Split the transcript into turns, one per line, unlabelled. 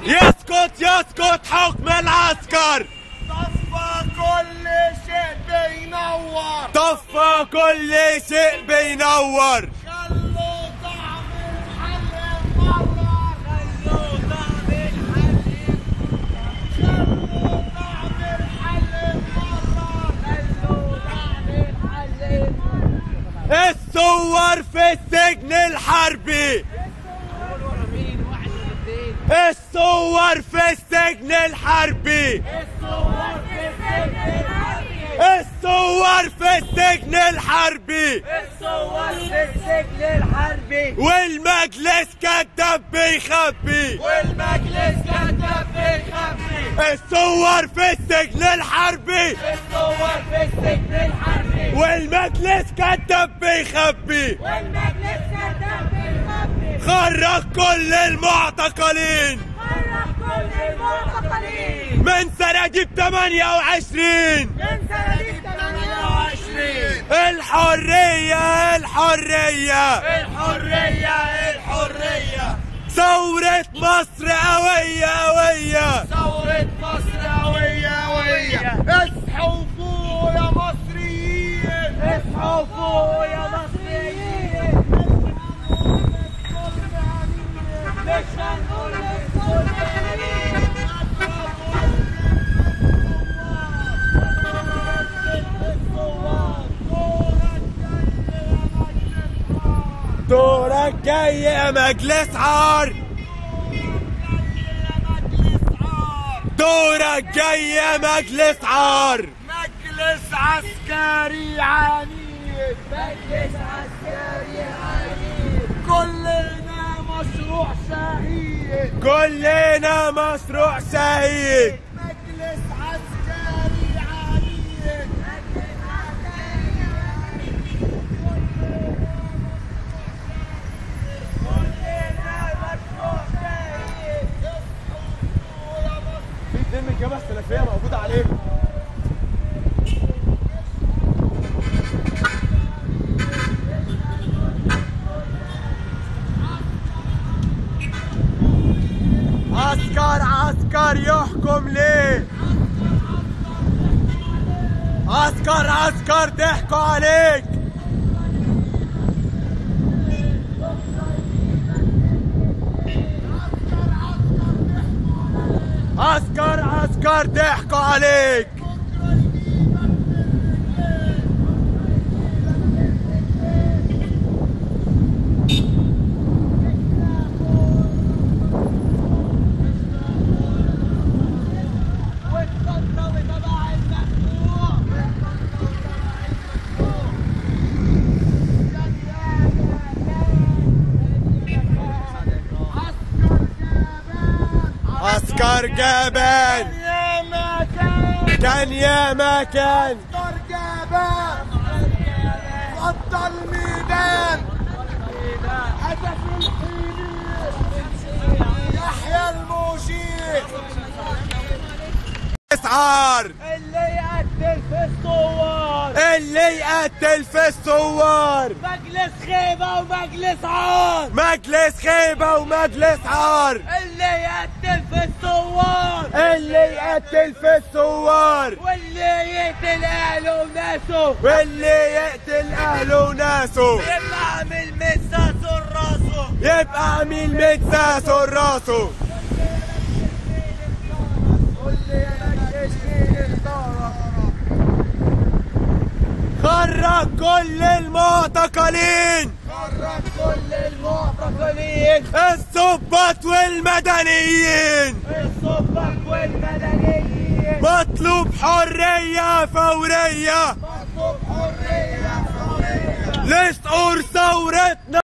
يسقط يسقط حكم العسكر.
طفى كل شيء بينور.
طفى كل شيء بينور.
خلوا طعم الحل مرة. خلوا طعم الحل. خلوا طعم الحل مرة. خلوا طعم الحل مرة.
الثوار في السجن الحربي. الثوار في السجن الحربي. الثوار في السجن الحربي.
الثوار في السجن الحربي.
والمجلس كذاب بيخبي.
والمجلس كذاب بيخبي.
الثوار في السجن الحربي.
الثوار في السجن الحربي.
والمجلس كذاب بيخبي.
والمجلس كذاب بيخبي.
خرج كل المعتقلين.
خرج كل المعتقلين.
من سناديب 28.
من سناديب 28.
الحرية الحرية.
الحرية الحرية.
ثورة مصر قوية قوية.
ثورة مصر قوية قوية. اصحوا فوق يا مصريين. اصحوا فوق يا مصريين. مش هنقول الكل
دورك جاي يا مجلس عار. دورك جاي يا مجلس عار.
مجلس عسكري عنيف. مجلس عسكري عنيف. كلنا مشروع شهيد.
كلنا مشروع شهيد.
مجلس عسكري عنيف. مجلس عسكري عنيف. كلنا مشروع شهيد. اصحوا يا مصر.
في اتنين من الجبهة السلفية موجودة عليهم. عسكر عسكر يحكم ليه؟ عسكر عسكر ضحكوا عليك. عسكر عسكر ضحكوا عليك. عسكر جبان.
يا مكان.
كان يا مكان.
عسكر جبان. غطى الميدان. هدف الحين. يحيى الموشي.
اسعار.
اللي يقتل في الثوار.
اللي يقتل في الثوار.
مجلس خيبة ومجلس عار.
مجلس خيبة ومجلس عار.
اللي يقتل في الثوار.
اللي يقتل في الثوار.
واللي يقتل اهله وناسه.
واللي يقتل اهله وناسه.
يبقى عامل مساسه لراسه.
يبقى عميل متساسه لراسه. خرج كل المعتقلين.
خرج كل المعتقلين.
الضباط والمدنيين.
الضباط والمدنيين.
مطلوب حرية فورية.
مطلوب حرية فورية.
لسعور ثورتنا.